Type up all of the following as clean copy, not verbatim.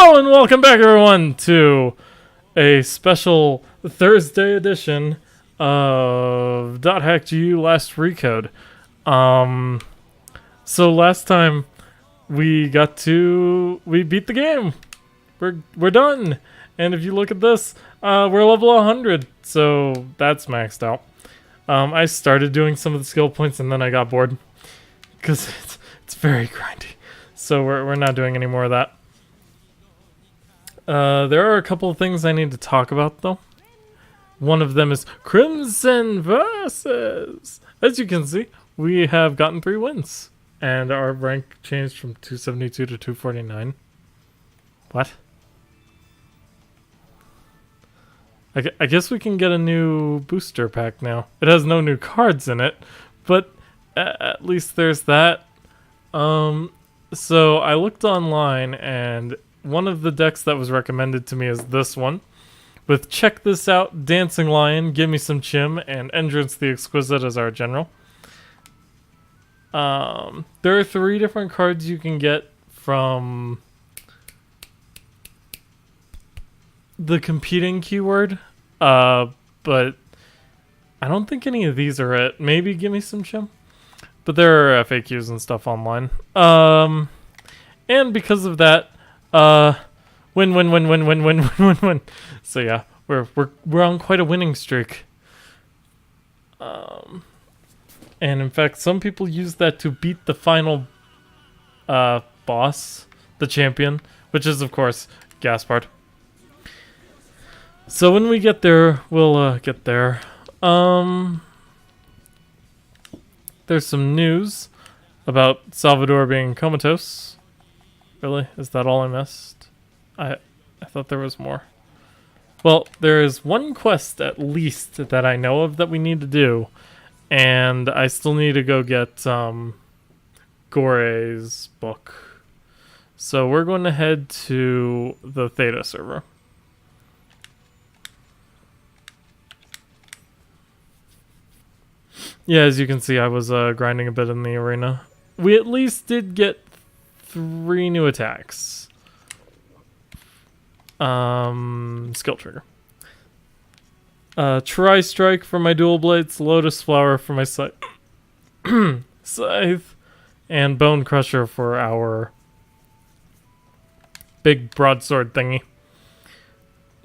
Hello and welcome back, everyone, to a special Thursday edition of .hack.gu Last Recode. So last time we beat the game. We're done. And if you look at this, we're level 100, so that's maxed out. I started doing some of the skill points and then I got bored because it's very grindy. So we're not doing any more of that. There are a couple of things I need to talk about, though. One of them is Crimson Versus. As you can see, we have gotten 3 wins, and our rank changed from 272 to 249. What? I guess we can get a new booster pack now. It has no new cards in it, but at least there's that. So I looked online, and one of the decks that was recommended to me is this one, with Check This Out, Dancing Lion, Give Me Some Chim, and Entrance the Exquisite as our general. There are 3 different cards you can get from the competing keyword, but I don't think any of these are it. Maybe Give Me Some Chim? But there are FAQs and stuff online. And because of that, win. So yeah, we're on quite a winning streak. And in fact, some people use that to beat the final boss, the champion, which is of course Gaspard. So when we get there, we'll get there. There's some news about Salvador being comatose. Really? Is that all I missed? I thought there was more. Well, there is one quest at least that I know of that we need to do, and I still need to go get Gore's book. So we're going to head to the Theta server. Yeah, as you can see, I was grinding a bit in the arena. We at least did get 3 new attacks. Skill trigger. Tri-strike for my dual blades, lotus flower for my scythe, and bone crusher for our big broadsword thingy.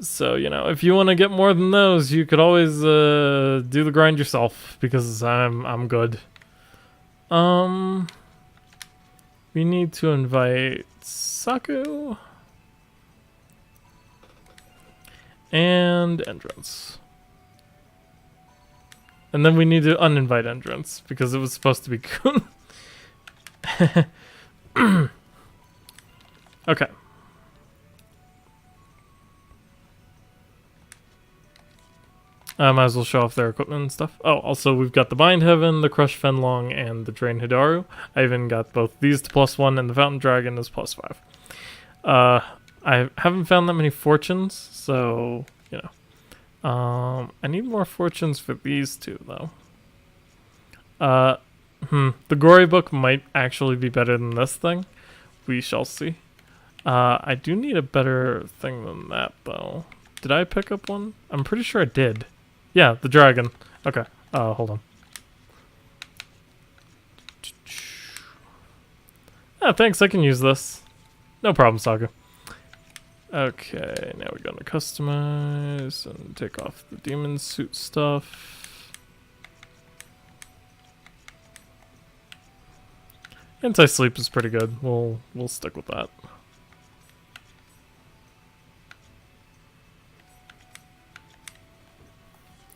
So, you know, if you want to get more than those, you could always do the grind yourself, because I'm good. We need to invite Saku and Entrance. And then we need to uninvite Entrance because it was supposed to be Kun. Okay. I might as well show off their equipment and stuff. Oh, also we've got the Bind Heaven, the Crush Fenlong, and the Drain Hidaru. I even got both these to +1, and the Fountain Dragon is +5. I haven't found that many fortunes, so, you know. I need more fortunes for these 2, though. The Gory book might actually be better than this thing. We shall see. I do need a better thing than that, though. Did I pick up one? I'm pretty sure I did. Yeah, the dragon. Okay, hold on. Ah, thanks, I can use this. No problem, Saga. Okay, now we're gonna customize and take off the demon suit stuff. Anti-sleep is pretty good. We'll stick with that.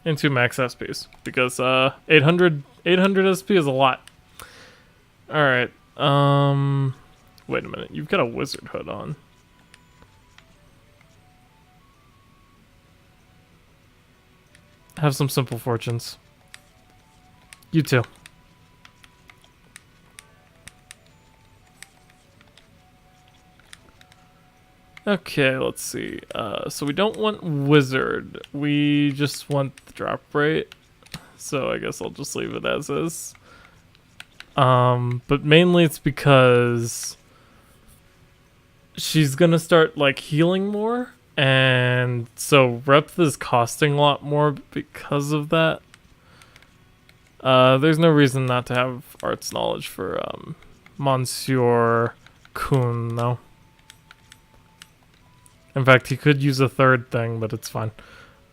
And 2 max SPs, because 800 SP is a lot. Alright, wait a minute, you've got a wizard hood on. Have some simple fortunes. You too. Okay, let's see. So we don't want wizard. We just want the drop rate. So I guess I'll just leave it as is. But mainly it's because she's gonna start like healing more, and so Repth is costing a lot more because of that. There's no reason not to have arts knowledge for Monsieur Kuhn, though. In fact, he could use a third thing, but it's fine.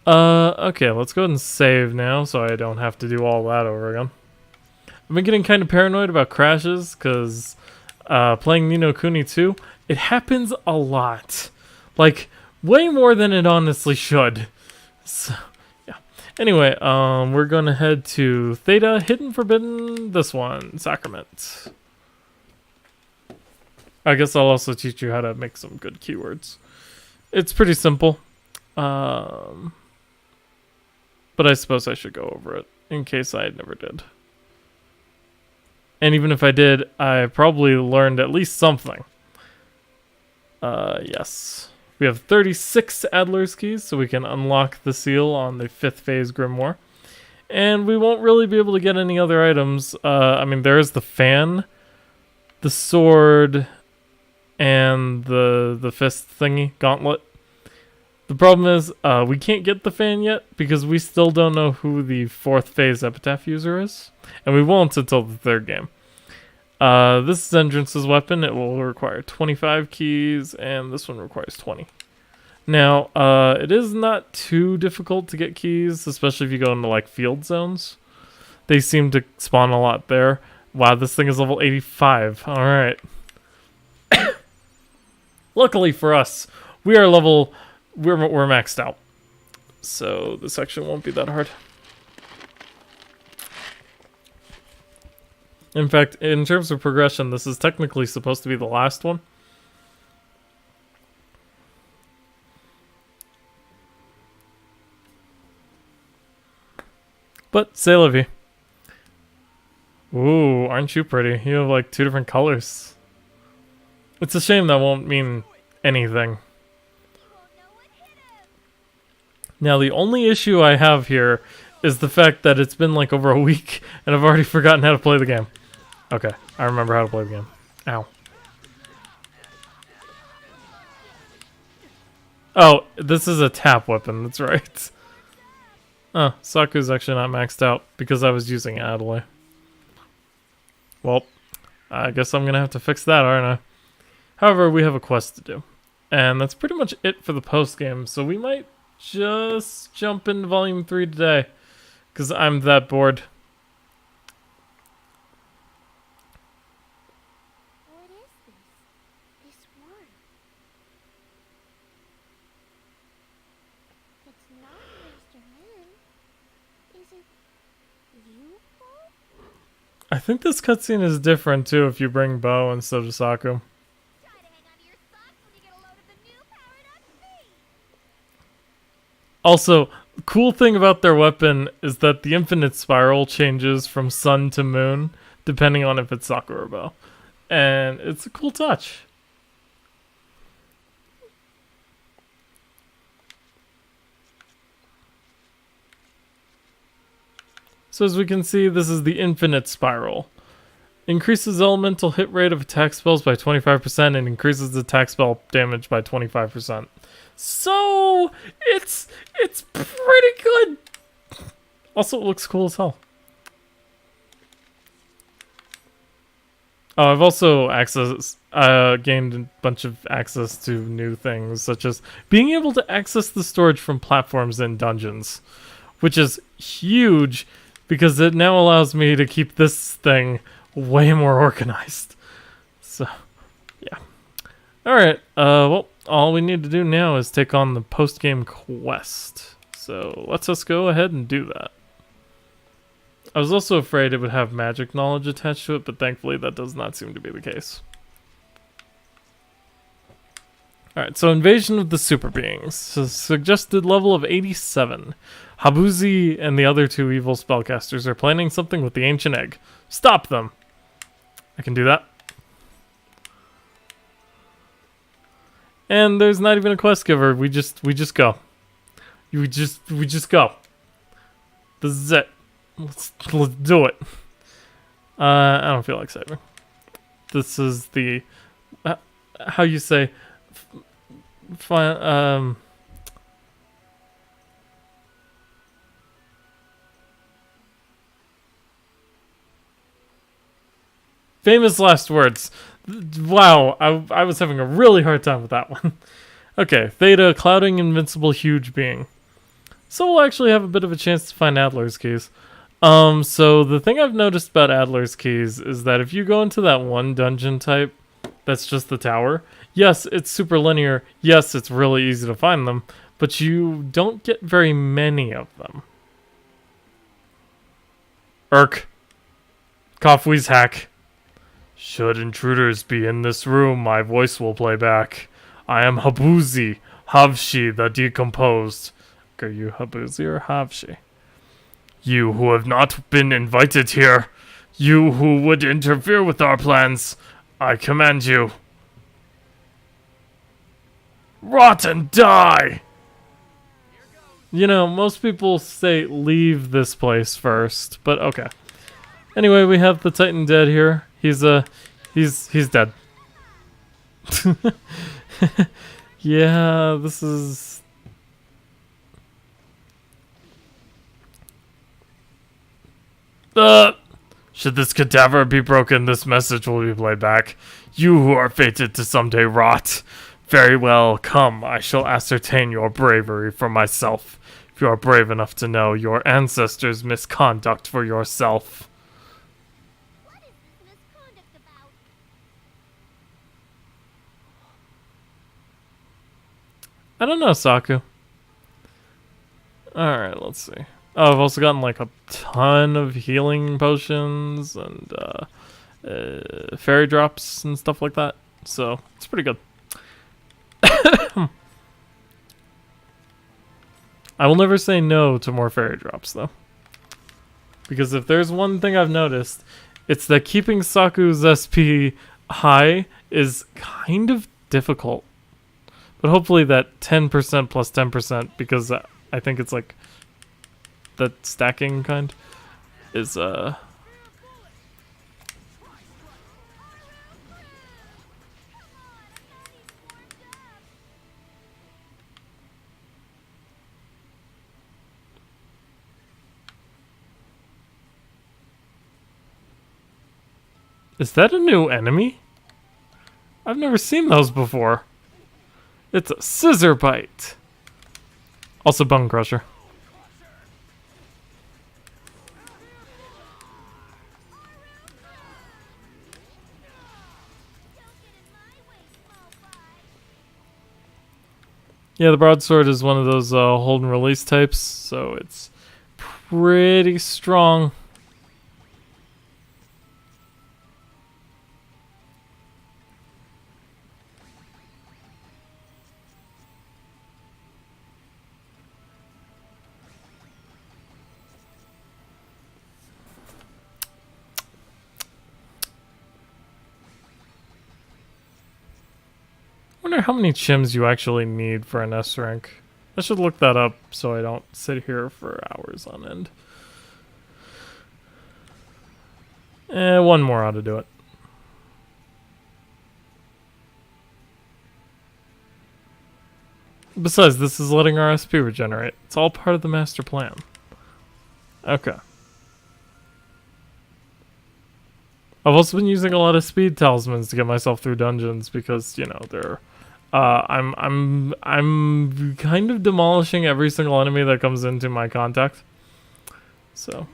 Okay, let's go ahead and save now so I don't have to do all that over again. I've been getting kind of paranoid about crashes because playing Ni no Kuni 2, it happens a lot. Like, way more than it honestly should. So, yeah. Anyway, we're going to head to Theta, Hidden Forbidden, this one, Sacrament. I guess I'll also teach you how to make some good keywords. It's pretty simple. But I suppose I should go over it, in case I never did. And even if I did, I probably learned at least something. Yes. We have 36 Adler's Keys, so we can unlock the seal on the 5th phase Grimoire. And we won't really be able to get any other items. I mean, there is the fan, the sword, and the fist thingy, gauntlet. The problem is, we can't get the fan yet, because we still don't know who the 4th phase Epitaph user is. And we won't until the 3rd game. This is Entrance's weapon. It will require 25 keys, and this one requires 20. Now, it is not too difficult to get keys, especially if you go into, like, field zones. They seem to spawn a lot there. Wow, this thing is level 85. Alright. Luckily for us, we're maxed out. So, this section won't be that hard. In fact, in terms of progression, this is technically supposed to be the last one. But, c'est la vie. Ooh, aren't you pretty? You have like 2 different colors. It's a shame that won't mean anything. Now, the only issue I have here is the fact that it's been like over a week and I've already forgotten how to play the game. Okay, I remember how to play the game. Ow. Oh, this is a tap weapon, that's right. Oh, Saku's actually not maxed out because I was using Adelaide. Well, I guess I'm gonna have to fix that, aren't I? However, we have a quest to do. And that's pretty much it for the post-game, so we might just jump into Volume 3 today. Because I'm that bored. What is this? This word. It's not Mr. Min. Is it you, Bo? I think this cutscene is different too if you bring Bo instead of Saku. Try to hang on to your socks when you get a load of the new powered-up feet. Also, the cool thing about their weapon is that the infinite spiral changes from sun to moon, depending on if it's Saku or Bo. And it's a cool touch. So as we can see, this is the infinite spiral. Increases elemental hit rate of attack spells by 25% and increases attack spell damage by 25%. So it's pretty good. Also, it looks cool as hell. Oh, I've also gained a bunch of access to new things, such as being able to access the storage from platforms in dungeons, which is huge because it now allows me to keep this thing way more organized. So, yeah. Alright, well, all we need to do now is take on the post-game quest. So, let's just go ahead and do that. I was also afraid it would have magic knowledge attached to it, but thankfully that does not seem to be the case. Alright, so Invasion of the Super Beings. So suggested level of 87. Habuzi and the other 2 evil spellcasters are planning something with the ancient egg. Stop them! I can do that. And there's not even a quest giver. We just go. We just go. This is it. Let's do it. I don't feel like saving. This is the how you say Fine. Famous last words. Wow, I was having a really hard time with that one. Okay, Theta, clouding, invincible, huge being. So we'll actually have a bit of a chance to find Adler's keys. So the thing I've noticed about Adler's keys is that if you go into that one dungeon type, that's just the tower. Yes, it's super linear. Yes, it's really easy to find them, but you don't get very many of them. Irk. Kafwi's hack. Should intruders be in this room, my voice will play back. I am Habuzi, Havshi the decomposed. Are you Habuzi or Havshi? You who have not been invited here, you who would interfere with our plans, I command you. Rot and die! You know, most people say leave this place first, but okay. Anyway, we have the Titan dead here. He's dead. Yeah, this is... Should this cadaver be broken, this message will be played back. You who are fated to someday rot. Very well, come, I shall ascertain your bravery for myself. If you are brave enough to know your ancestors' misconduct for yourself. What is this misconduct about? I don't know, Saku. Alright, let's see. Oh, I've also gotten like a ton of healing potions and fairy drops and stuff like that. So, it's pretty good. I will never say no to more fairy drops, though. Because if there's one thing I've noticed, it's that keeping Saku's SP high is kind of difficult. But hopefully that 10% plus 10%, because I think it's like the stacking kind, is Is that a new enemy? I've never seen those before. It's a scissor bite. Also Bone Crusher. Yeah, the broadsword is one of those hold and release types, so it's pretty strong. I wonder how many chims you actually need for an S rank. I should look that up so I don't sit here for hours on end. One more ought to do it. Besides, this is letting our SP regenerate. It's all part of the master plan. Okay. I've also been using a lot of speed talismans to get myself through dungeons because, you know, they're I'm kind of demolishing every single enemy that comes into my contact. So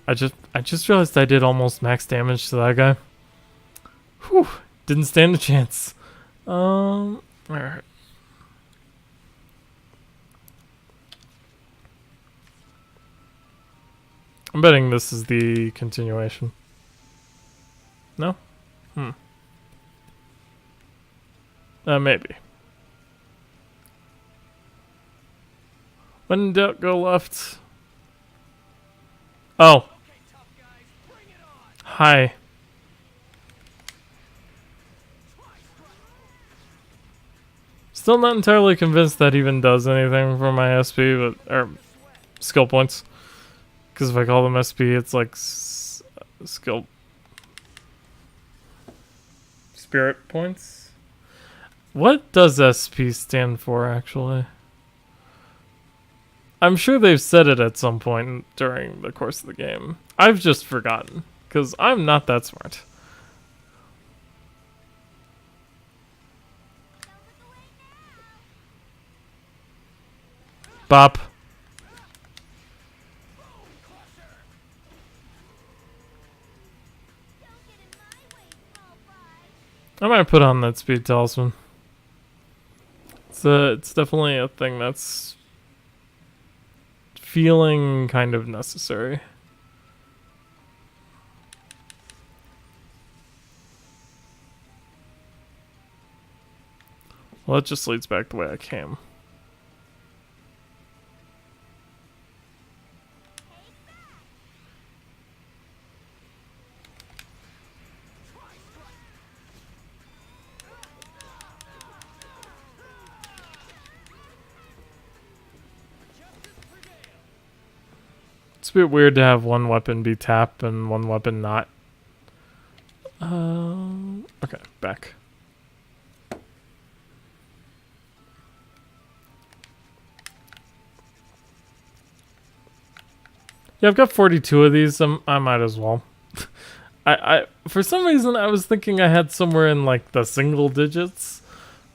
I just realized I did almost max damage to that guy. Whew, didn't stand a chance. Alright. I'm betting this is the continuation. No? Maybe. When did it go left? Oh. Hi. Still not entirely convinced that even does anything for my SP, but or skill points. Because if I call them SP, it's like skill spirit points. What does SP stand for, actually? I'm sure they've said it at some point during the course of the game. I've just forgotten, because I'm not that smart. Bop. I might put on that speed talisman. It's definitely a thing that's feeling kind of necessary. Well, that just leads back the way I came. It's a bit weird to have one weapon be tap and one weapon not. Okay, back. Yeah, I've got 42 of these. I might as well. I for some reason I was thinking I had somewhere in like the single digits,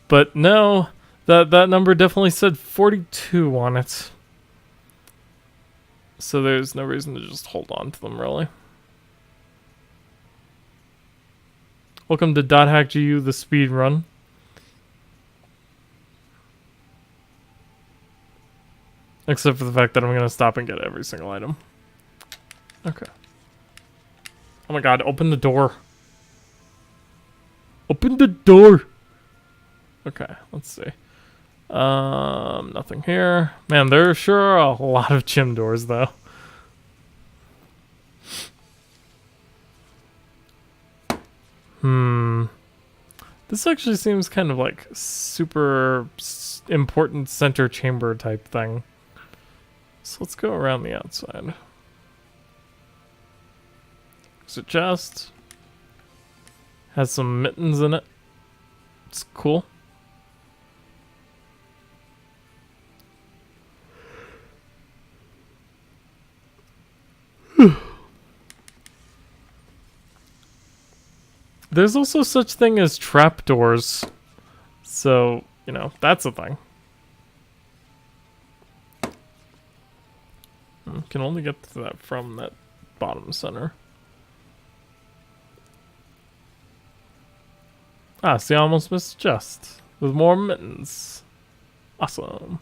but no, that number definitely said 42 on it. So there's no reason to just hold on to them, really. Welcome to .hackgu, the speed run. Except for the fact that I'm going to stop and get every single item. Okay. Oh my god, open the door. Open the door! Okay, let's see. Nothing here. Man, there sure are a lot of gym doors, though. This actually seems kind of like super important center chamber type thing. So let's go around the outside. There's a chest. Has some mittens in it. It's cool. There's also such thing as trapdoors. So, you know, that's a thing. Can only get to that from that bottom center. Ah, see, I almost missed a chest. With more mittens. Awesome.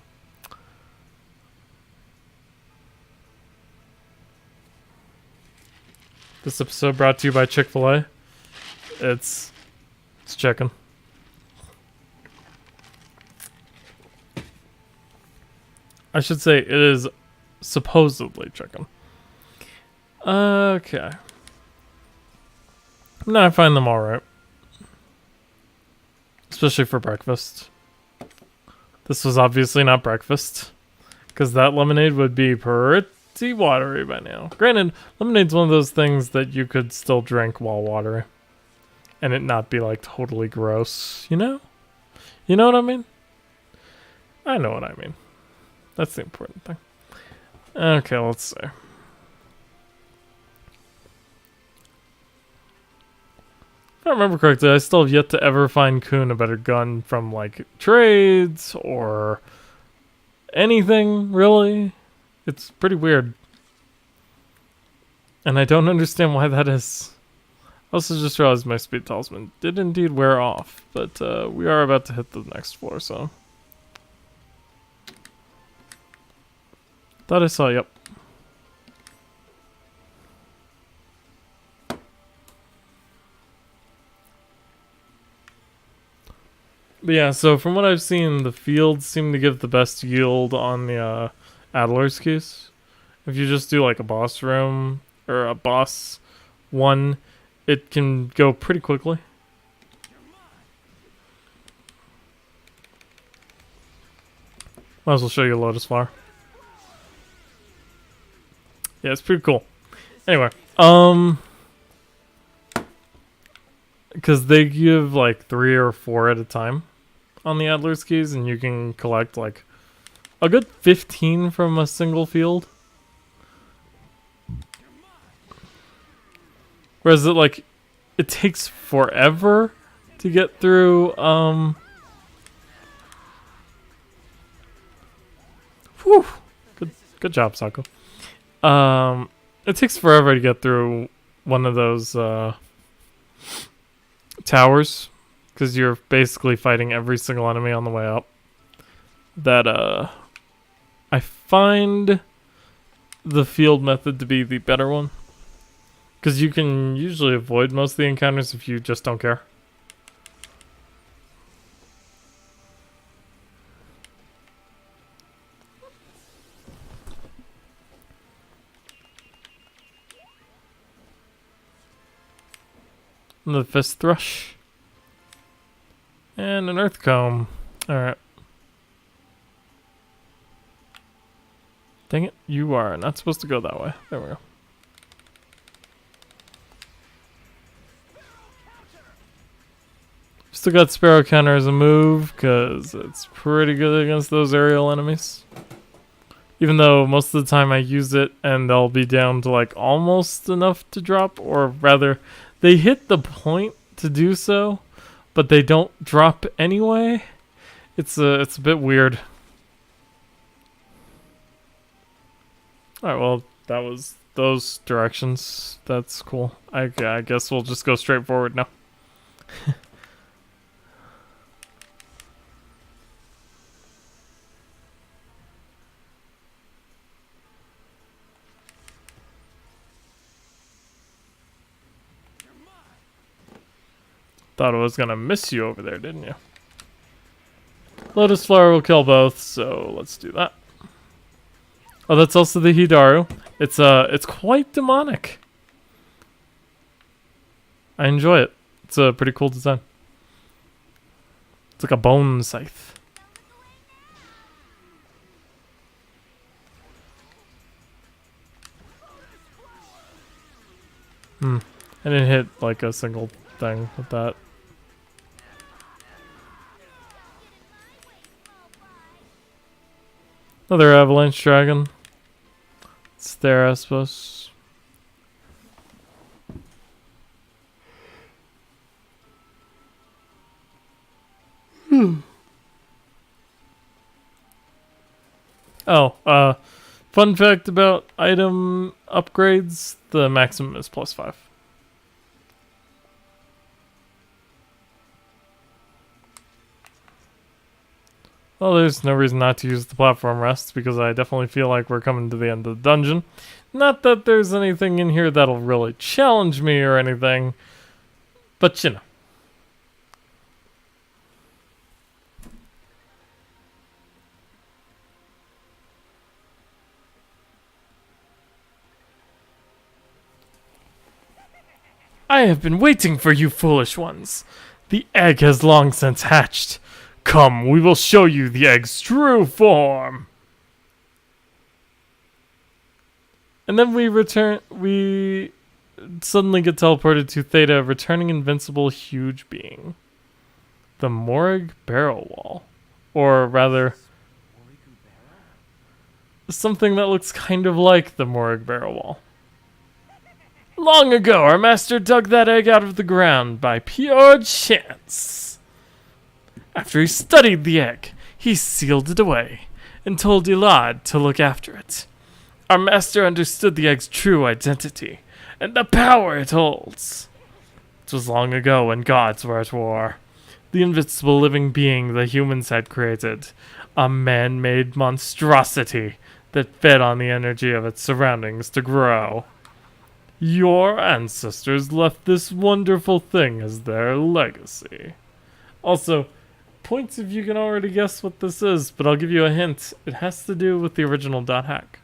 This episode brought to you by Chick-fil-A. It's chicken. I should say it is supposedly chicken. Okay. No, I find them alright. Especially for breakfast. This was obviously not breakfast. Because that lemonade would be pretty watery by now. Granted, lemonade's one of those things that you could still drink while watery. And it not be like totally gross, you know? You know what I mean? I know what I mean. That's the important thing. Okay, let's see. If I remember correctly, I still have yet to ever find Kuhn a better gun from like trades or anything, really. It's pretty weird. And I don't understand why that is. I also just realized my speed talisman did indeed wear off, but we are about to hit the next floor, so. Thought I saw, yep. But yeah, so from what I've seen, the fields seem to give the best yield on the Adler's keys. If you just do like a boss room, or a boss one, it can go pretty quickly. Might as well show you a lotus flower. Yeah, it's pretty cool. Anyway, because they give like 3 or 4 at a time on the Adler's keys, and you can collect like a good 15 from a single field. Whereas it takes forever to get through, whew, good job, Sako. It takes forever to get through one of those, towers, because you're basically fighting every single enemy on the way up. That, I find the field method to be the better one. Because you can usually avoid most of the encounters if you just don't care. The fist thrush. And an earth comb. Alright. Dang it, you are not supposed to go that way. There we go. Still got Sparrow Counter as a move, because it's pretty good against those aerial enemies. Even though most of the time I use it and they'll be down to like almost enough to drop, or rather, they hit the point to do so, but they don't drop anyway. It's a bit weird. Alright, well, that was those directions. That's cool. I guess we'll just go straight forward now. Thought I was gonna miss you over there, didn't you? Lotus Flower will kill both, so let's do that. Oh, that's also the Hidaru. It's quite demonic. I enjoy it. It's a pretty cool design. It's like a bone scythe. I didn't hit like a single thing with that. Another avalanche dragon. It's there, I suppose. Oh, fun fact about item upgrades, the maximum is +5. Well, there's no reason not to use the platform rests, because I definitely feel like we're coming to the end of the dungeon. Not that there's anything in here that'll really challenge me or anything, but you know. I have been waiting for you foolish ones. The egg has long since hatched. Come, we will show you the egg's true form. And then we suddenly get teleported to Theta, returning invincible huge being. The Morrig Barrel Wall. Or rather, something that looks kind of like the Morrig Barrel Wall. Long ago, our master dug that egg out of the ground by pure chance. After he studied the egg, he sealed it away and told Elad to look after it. Our master understood the egg's true identity and the power it holds. It was long ago when gods were at war. The invincible living being the humans had created, a man-made monstrosity that fed on the energy of its surroundings to grow. Your ancestors left this wonderful thing as their legacy. Also, points if you can already guess what this is, but I'll give you a hint. It has to do with the original .hack.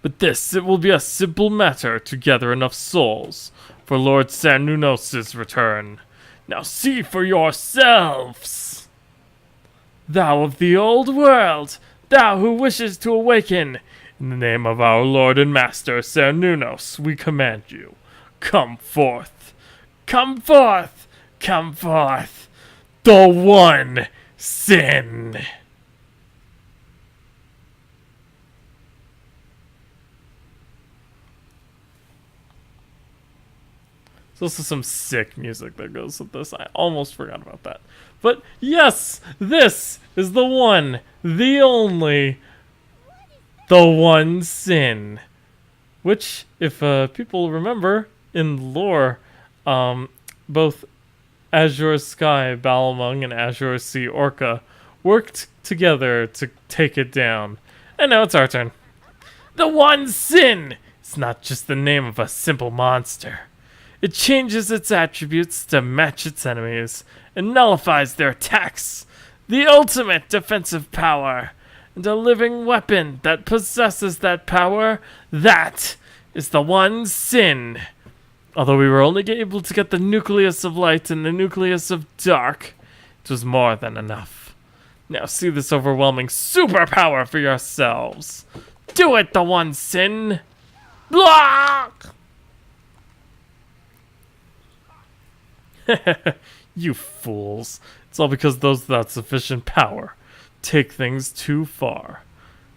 But this, it will be a simple matter to gather enough souls for Lord Cernunnos' return. Now see for yourselves! thou of the old world, thou who wishes to awaken, in the name of our Lord and Master Cernunnos, we command you, come forth, come forth, come forth, the one sin. There's also some sick music that goes with this. I almost forgot about that. But yes, this is the one, the only, the one sin. Which, if people remember, in lore, both Azure Sky Balamung and Azure Sea Orca worked together to take it down. And now it's our turn. The one sin! It's not just the name of a simple monster. It changes its attributes to match its enemies and nullifies their attacks. The ultimate defensive power. And a living weapon that possesses that power, that is the one sin. Although we were only able to get the nucleus of light and the nucleus of dark, it was more than enough. Now see this overwhelming superpower for yourselves. Do it, the one sin. Blah! You fools. It's all because those without sufficient power take things too far.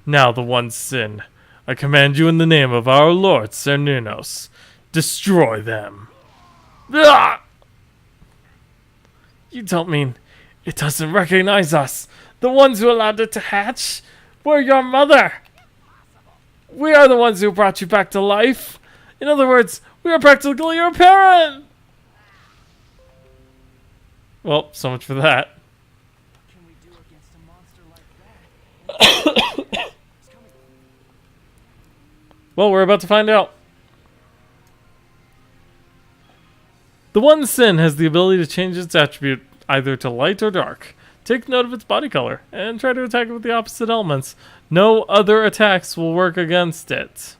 Now the one sin. I command you in the name of our Lord Cernunnos. Destroy them. Ah! You don't mean it doesn't recognize us? The ones who allowed it to hatch? We're your mother. We are the ones who brought you back to life. In other words, we are practically your parent. Well, so much for that. What can we do against a monster like that? Well, we're about to find out. The one sin has the ability to change its attribute either to light or dark. Take note of its body color and try to attack it with the opposite elements. No other attacks will work against it.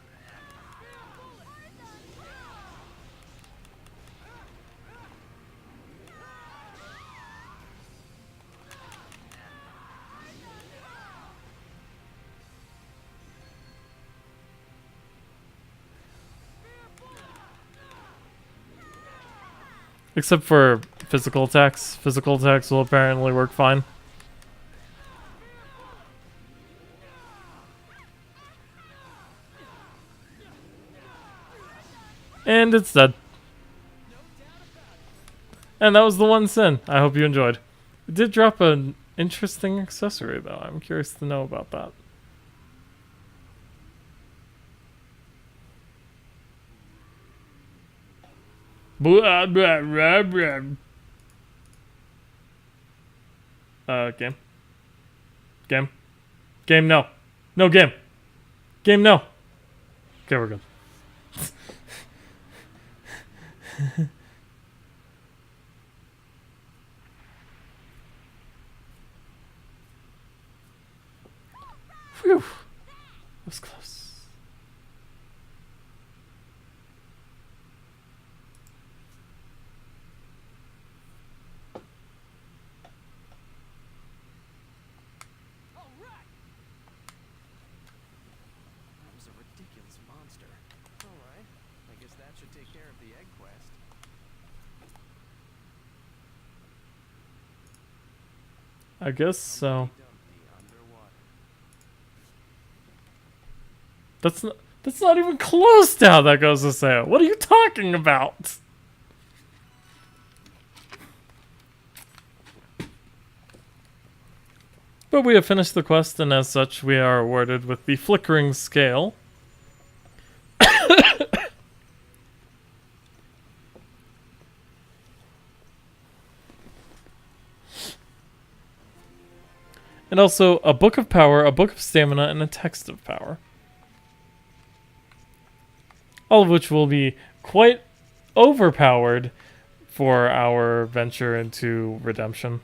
Except for physical attacks. Physical attacks will apparently work fine. And it's dead. And that was the one sin. I hope you enjoyed. It did drop an interesting accessory, though. I'm curious to know about that. Blah, blah, blah, blah. Game. Game. Game, no. No, game. Game, no. Okay, we're good. Phew. That was close. That was a ridiculous monster. Alright, I guess that should take care of the egg quest. I guess so. That's not even close to how that goes to say it. What are you talking about? But we have finished the quest, and as such, we are awarded with the flickering scale. And also a book of power, a book of stamina, and a text of power. All of which will be quite overpowered for our venture into redemption.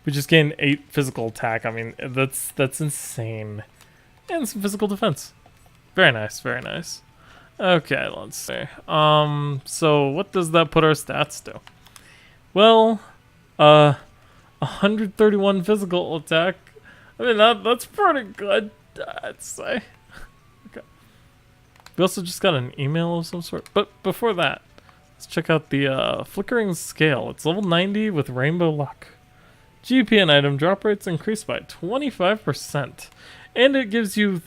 We just gained 8 physical attack. I mean, that's insane. And some physical defense. Very nice, very nice. Okay, let's see. So what does that put our stats to? Well, 131 physical attack. I mean, that's pretty good, I'd say. Okay. We also just got an email of some sort. But before that, let's check out the flickering scale. It's level 90 with rainbow luck. GP and item drop rates increased by 25%. And it gives you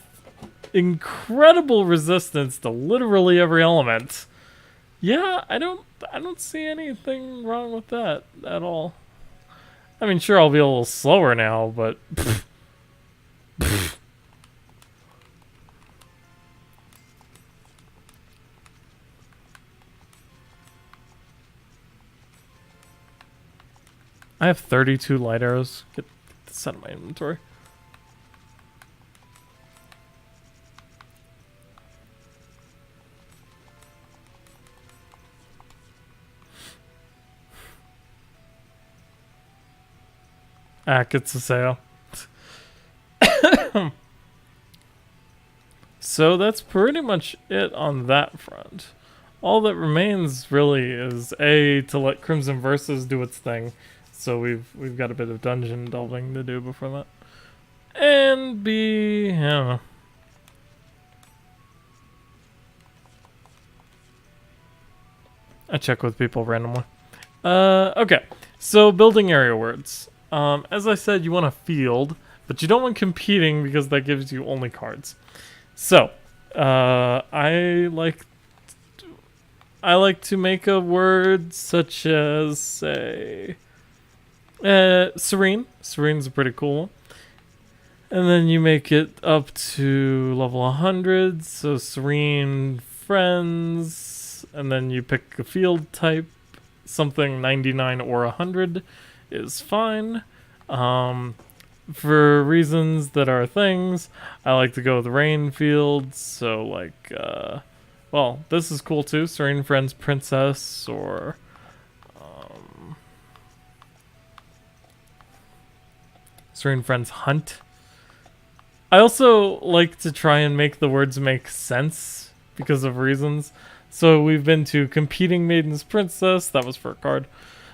incredible resistance to literally every element. Yeah, I don't see anything wrong with that at all. I mean, sure, I'll be a little slower now, but I have 32 light arrows. Get this out of my inventory. It's a sale. So that's pretty much it on that front. All that remains really is A, to let Crimson Versus do its thing. So we've got a bit of dungeon delving to do before that. And B, I don't know. I check with people randomly. Okay. So building area words. As I said, you want a field, but you don't want competing because that gives you only cards. So, I like to make a word such as, say, serene. Serene's a pretty cool one. And then you make it up to level 100, so serene friends, and then you pick a field type, something 99 or 100 is fine. For reasons that are things, I like to go with rain fields, so like, well, this is cool too, Serene Friends Princess, or, Serene Friends Hunt. I also like to try and make the words make sense because of reasons. So we've been to Competing Maiden's Princess, that was for a card.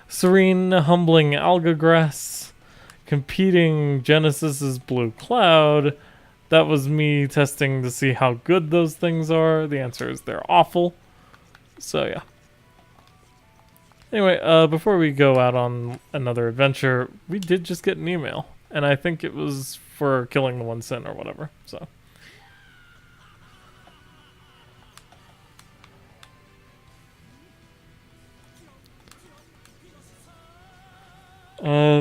Serene Humbling Alga Grass. Competing Genesis's Blue Cloud. That was me testing to see how good those things are. The answer is they're awful. So yeah. Anyway, before we go out on another adventure, we did just get an email. And I think it was for killing the one sin or whatever, so.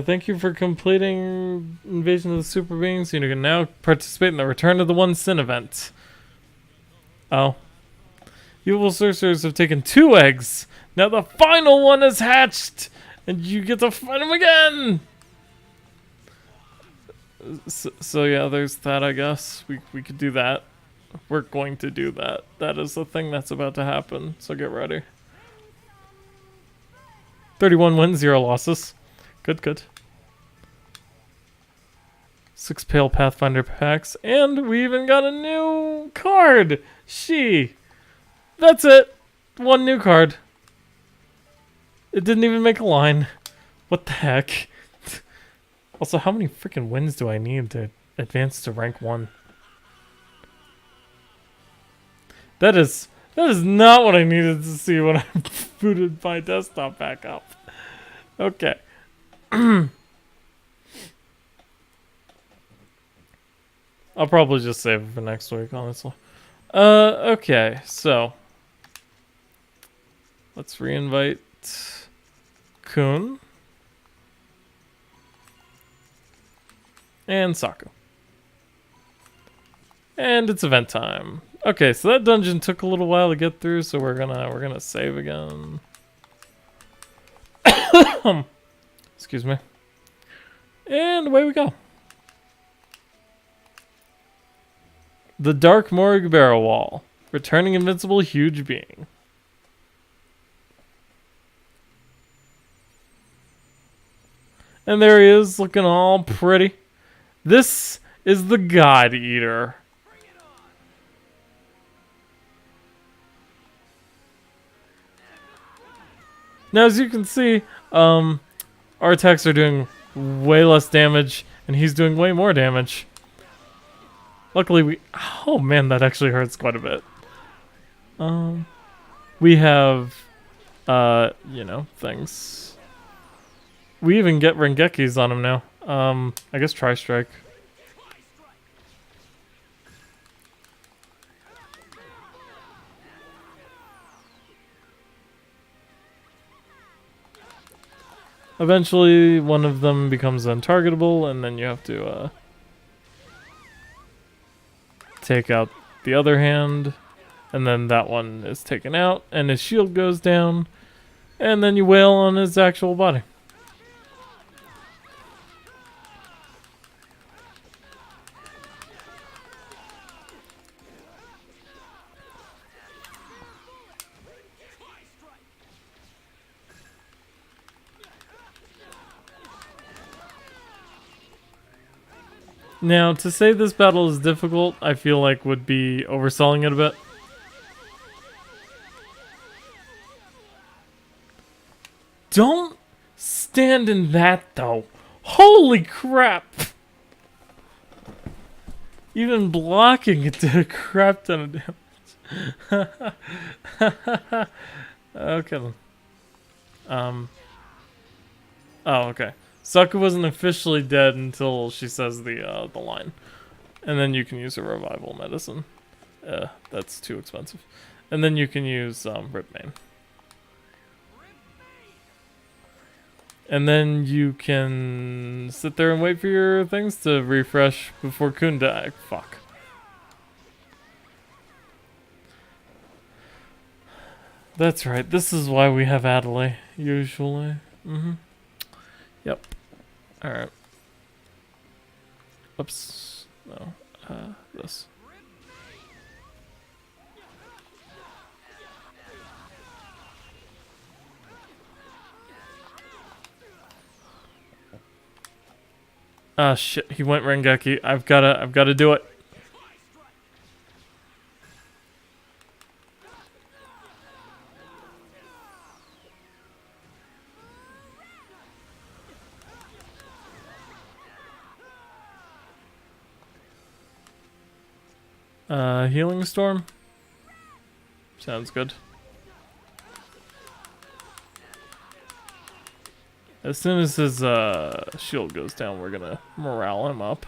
Thank you for completing Invasion of the Super Beings. You can now participate in the Return of the One Sin event. Oh. Evil sorcerers have taken 2 eggs. Now the final one is hatched! And you get to fight him again! So yeah, there's that, I guess. We could do that. We're going to do that. That is the thing that's about to happen, so get ready. 31 wins, 0 losses. Good, good. 6 Pale Pathfinder packs, and we even got a new card! That's it! 1 new card. It didn't even make a line. What the heck? Also, how many freaking wins do I need to advance to rank 1? That is not what I needed to see when I booted my desktop back up. Okay. I'll probably just save it for next week, honestly. Okay, so let's reinvite Kun and Saku. And it's event time. Okay, so that dungeon took a little while to get through, so we're gonna save again. Excuse me. And away we go. The Dark Morgue Barrow Wall. Returning Invincible Huge Being. And there he is, looking all pretty. This is the God Eater. Now, as you can see, our attacks are doing way less damage, and he's doing way more damage. Luckily, oh man, that actually hurts quite a bit. We have, you know, things. We even get Rengekis on him now. I guess Tri-Strike. Eventually, one of them becomes untargetable, and then you have to take out the other hand, and then that one is taken out, and his shield goes down, and then you wail on his actual body. Now, to say this battle is difficult, I feel like would be overselling it a bit. Don't stand in that, though. Holy crap! Even blocking it did a crap ton of damage. Okay then. Oh, okay. Sokka wasn't officially dead until she says the line. And then you can use a revival medicine. That's too expensive. And then you can use Ripmane. And then you can sit there and wait for your things to refresh before Kun die. Fuck. That's right. This is why we have Adelaide, usually. Yep. Alright. Oops. No. This. Ah, shit. He went Rengeki. I've gotta do it. Healing Storm? Sounds good. As soon as his shield goes down, we're gonna morale him up.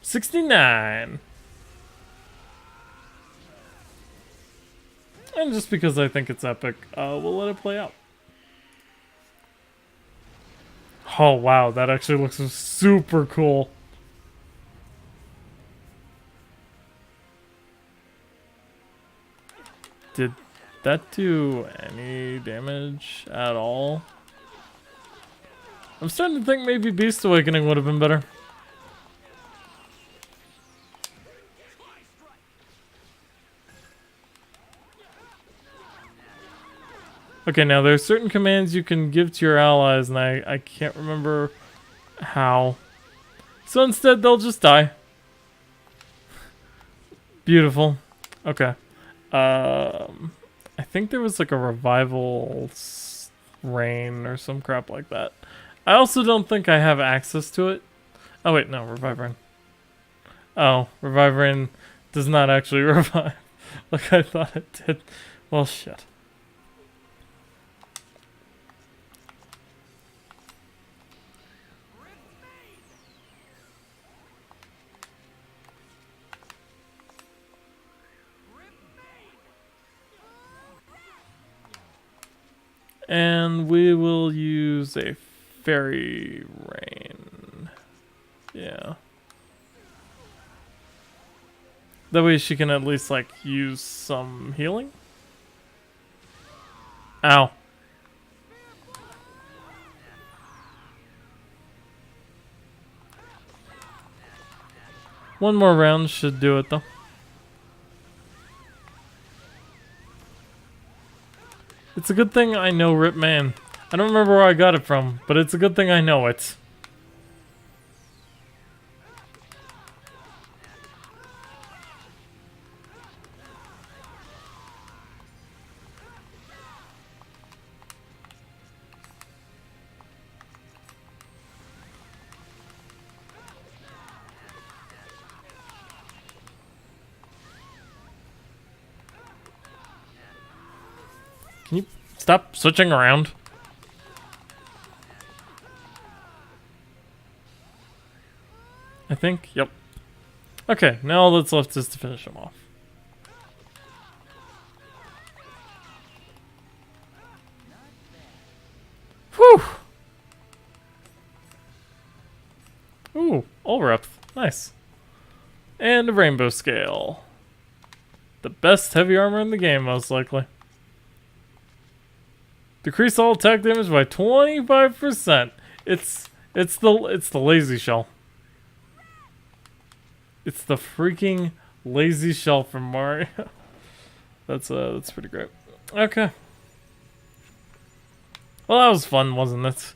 $69. And just because I think it's epic, we'll let it play out. Oh wow, that actually looks super cool. Did that do any damage at all? I'm starting to think maybe Beast Awakening would have been better. Okay, now there are certain commands you can give to your allies, and I can't remember how. So instead, they'll just die. Beautiful. Okay. I think there was like a revival rain or some crap like that. I also don't think I have access to it. Oh wait, no, revive rain. Oh, revive rain does not actually revive like I thought it did. Well, shit. And we will use a fairy rain. Yeah. That way she can at least, like, use some healing. Ow. One more round should do it though. It's a good thing I know Rip Man. I don't remember where I got it from, but it's a good thing I know it. Can you stop switching around? I think, yep. Okay, now all that's left is to finish him off. Whew! Ooh, all reps. Nice. And a rainbow scale. The best heavy armor in the game, most likely. Decrease all attack damage by 25%. It's the lazy shell. It's the freaking lazy shell from Mario. That's pretty great. Okay. Well, that was fun, wasn't it?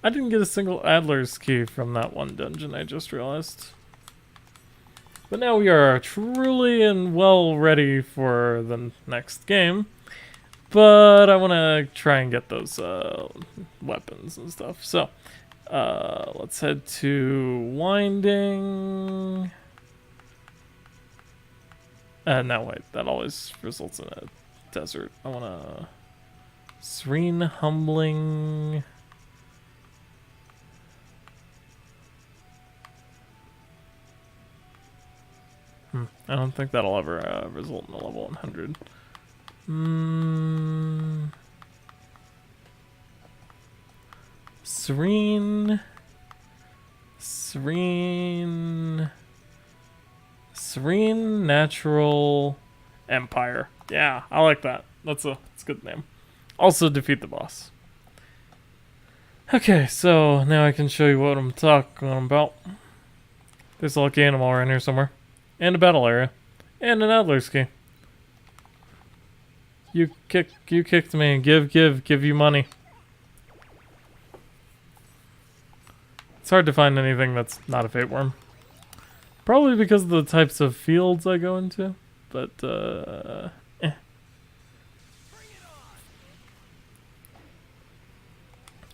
I didn't get a single Adler's key from that one dungeon, I just realized. But now we are truly and well ready for the next game. But I want to try and get those weapons and stuff. So, let's head to Winding. No, wait. That always results in a desert. I want to... Serene, Humbling... I don't think that'll ever result in a level 100. Serene... Serene Natural Empire. Yeah, I like that. That's a good name. Also defeat the boss. Okay, so now I can show you what I'm talking about. There's a lucky animal around here somewhere. And a battle area. And an Adler's key. You kicked me. Give you money. It's hard to find anything that's not a fate worm. Probably because of the types of fields I go into, but eh.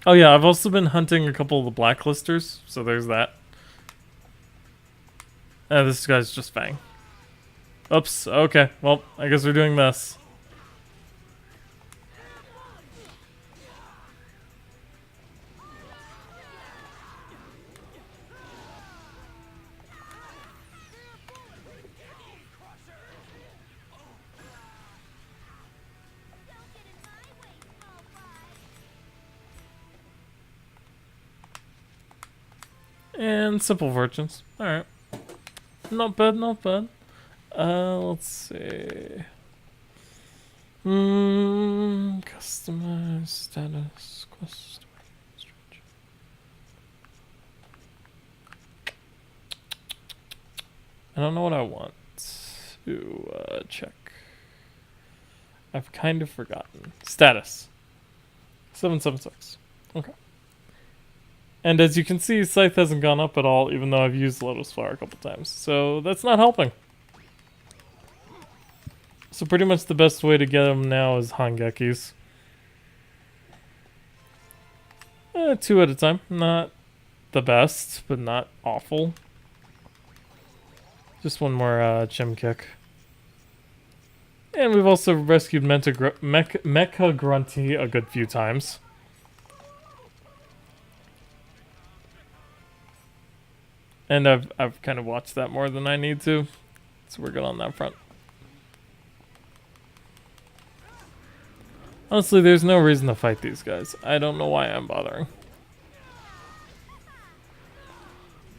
Oh yeah, I've also been hunting a couple of the blacklisters, so there's that. This guy's just Fang. Oops, okay, well, I guess we're doing this. And Simple Fortunes. Alright. Not bad, not bad. Let's see. Customize status. Quest. I don't know what I want to check. I've kind of forgotten. Status. 776. Okay. And as you can see, Scythe hasn't gone up at all, even though I've used Lotus Flower a couple times. So that's not helping. So pretty much the best way to get them now is Hangekis. 2 at a time. Not the best, but not awful. Just one more Chim Kick. And we've also rescued Mecha Grunty a good few times. And I've kind of watched that more than I need to. So we're good on that front. Honestly, there's no reason to fight these guys. I don't know why I'm bothering.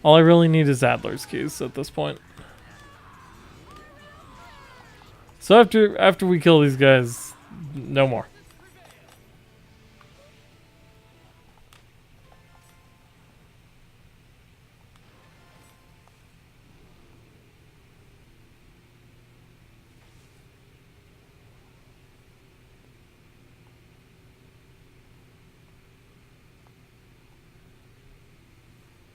All I really need is Adler's keys at this point. So after we kill these guys, no more.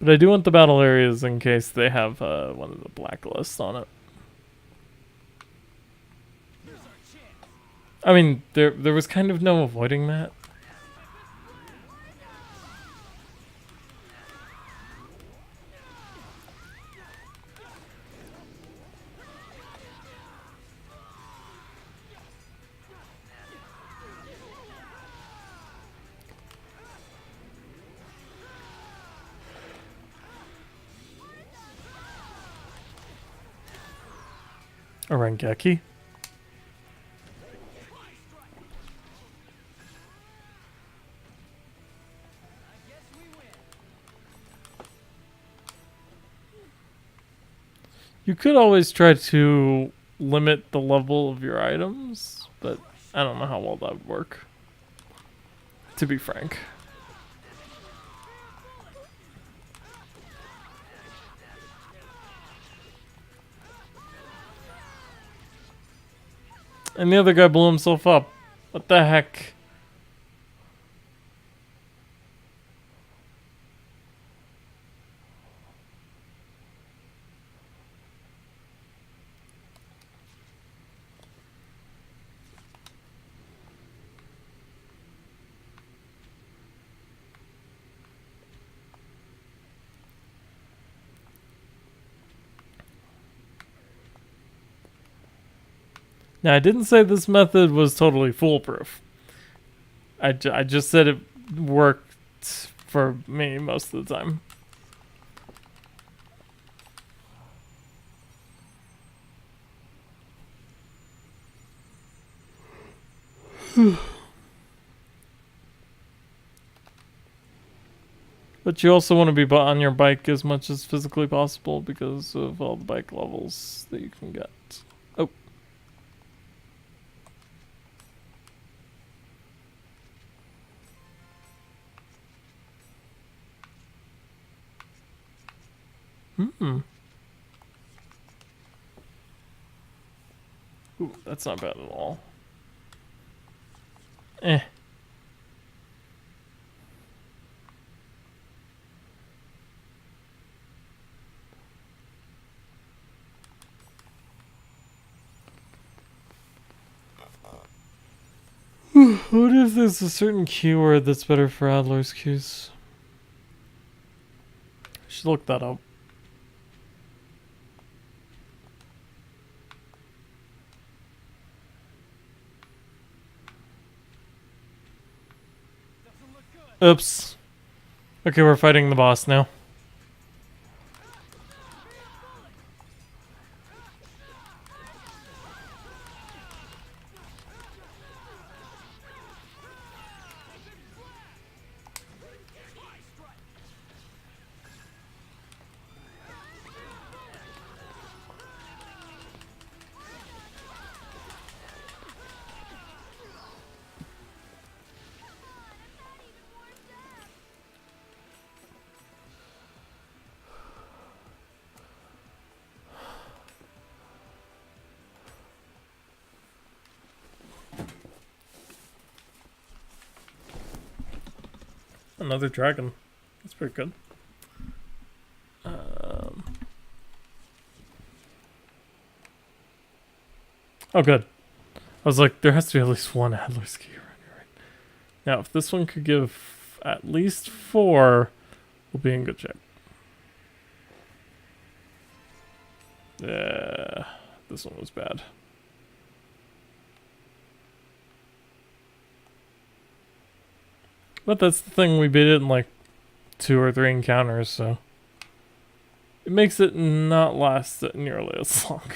But I do want the battle areas in case they have one of the blacklists on it. I mean, there was kind of no avoiding that. A Rengeki. You could always try to limit the level of your items, but I don't know how well that would work, to be frank. And the other guy blew himself up. What the heck? Now, I didn't say this method was totally foolproof. I just said it worked for me most of the time. But you also want to be on your bike as much as physically possible because of all the bike levels that you can get. Oh. Ooh, that's not bad at all. Eh. What if there's a certain keyword that's better for Adler's cues? I should look that up. Oops. Okay, we're fighting the boss now. Another dragon. That's pretty good. Oh, good. I was like, there has to be at least one Adler's key around here, right? Now, if this one could give at least 4, we'll be in good shape. Yeah, this one was bad. But that's the thing, we beat it in like 2 or 3 encounters, so it makes it not last nearly as long.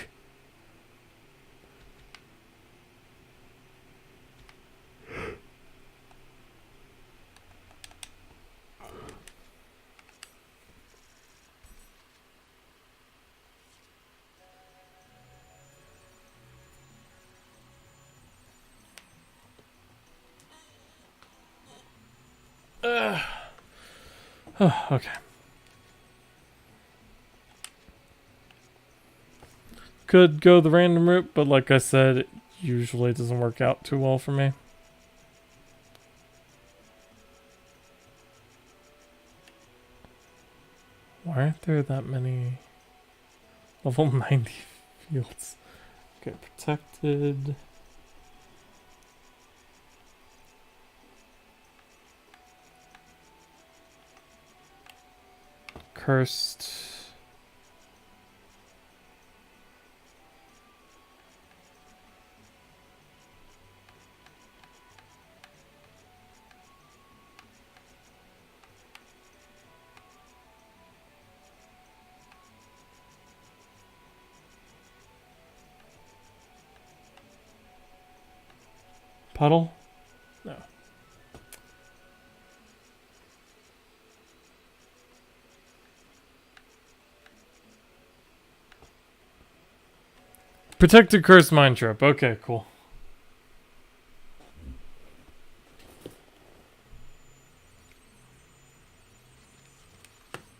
Oh, okay. Could go the random route, but like I said, it usually doesn't work out too well for me. Why aren't there that many level 90 fields? Okay, protected. Cursed. Puddle? No. Protected cursed mine trap. Okay, cool.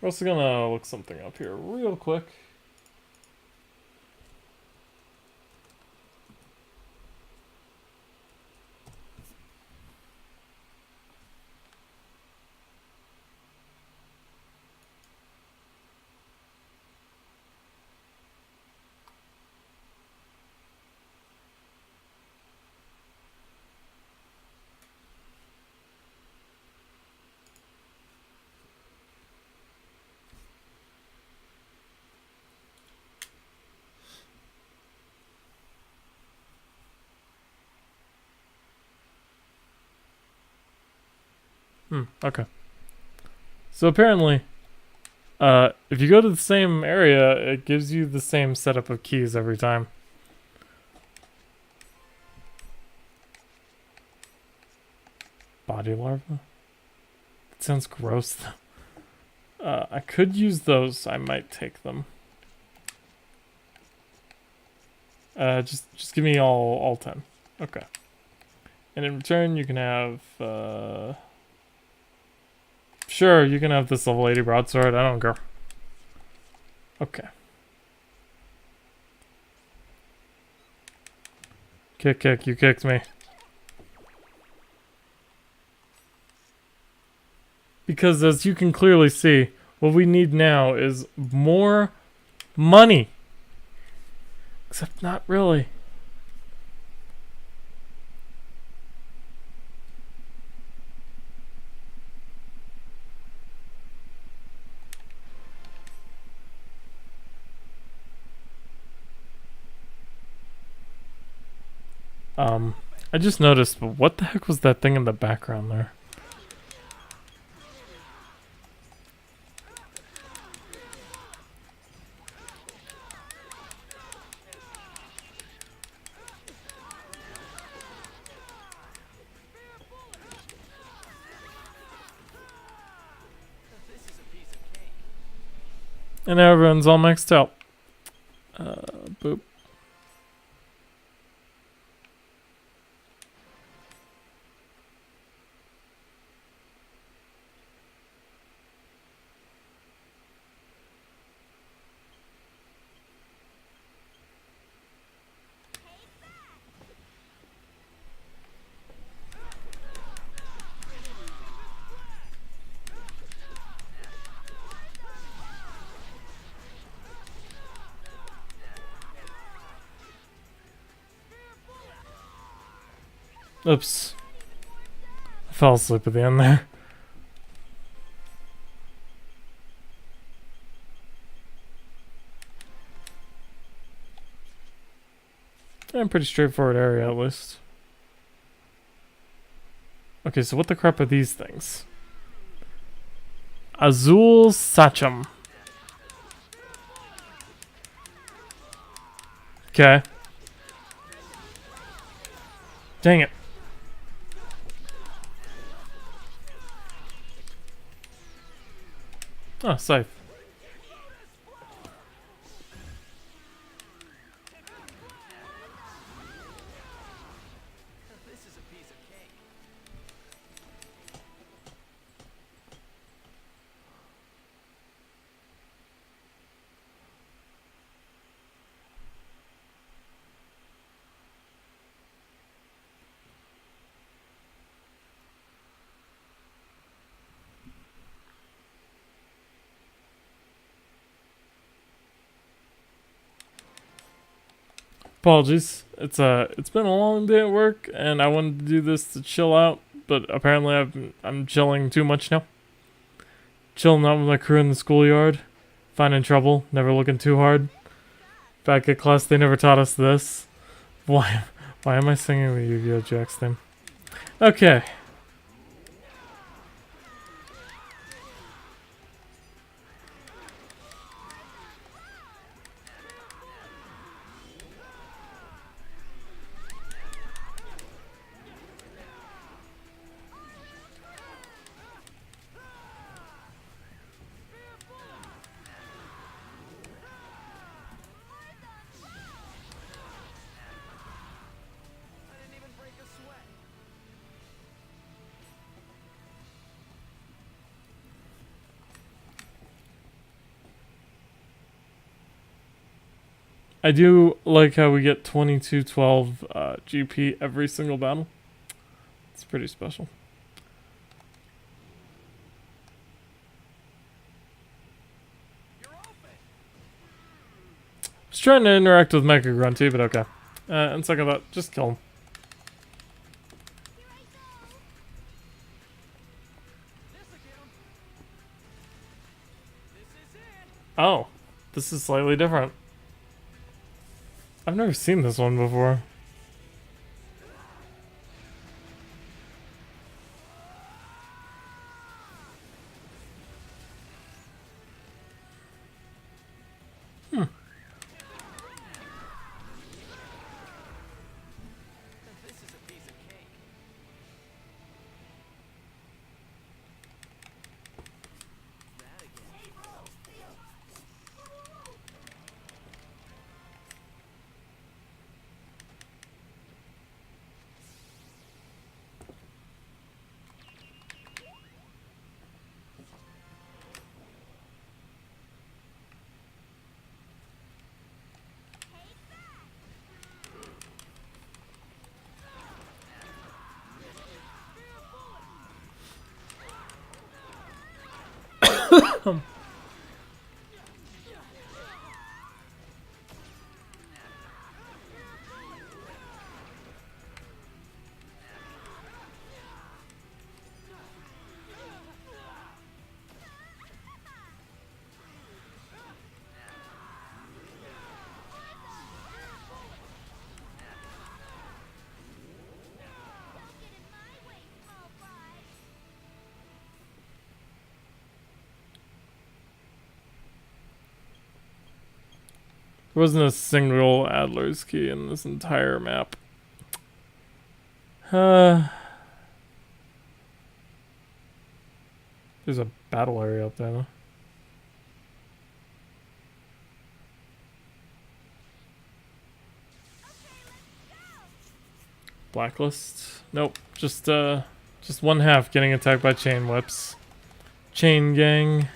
We're also gonna look something up here real quick. Okay. So apparently, if you go to the same area, it gives you the same setup of keys every time. Body larva? That sounds gross though. I could use those. I might take them. Just give me all 10. Okay. And in return, you can have, sure, you can have this level 80 broadsword. I don't care. Okay. Kick, you kicked me. Because as you can clearly see, what we need now is more money. Except not really. I just noticed, but what the heck was that thing in the background there? And now everyone's all maxed out. Boop. Oops. I fell asleep at the end there. Pretty straightforward area at least. Okay, so what the crap are these things? Azul Sachem. Okay. Dang it. Oh, safe. Apologies. It's been a long day at work, and I wanted to do this to chill out, but apparently I'm chilling too much now. Chilling out with my crew in the schoolyard, finding trouble, never looking too hard. Back at class, they never taught us this. Why am I singing the Yu-Gi-Oh! Jax theme? Okay. I didn't even break a sweat. I do like how we get 2212 GP every single battle. It's pretty special. You're open. I was trying to interact with Mecha Grunty, but okay. And second thought, just kill him. This'll get 'em. This is it. Oh, this is slightly different. I've never seen this one before. This is a piece of cake. That again. Get in my way, small fry. There wasn't a single Adler's key in this entire map. There's a battle area up there, though. Blacklist? Nope. Just one half getting attacked by chain whips. Chain gang.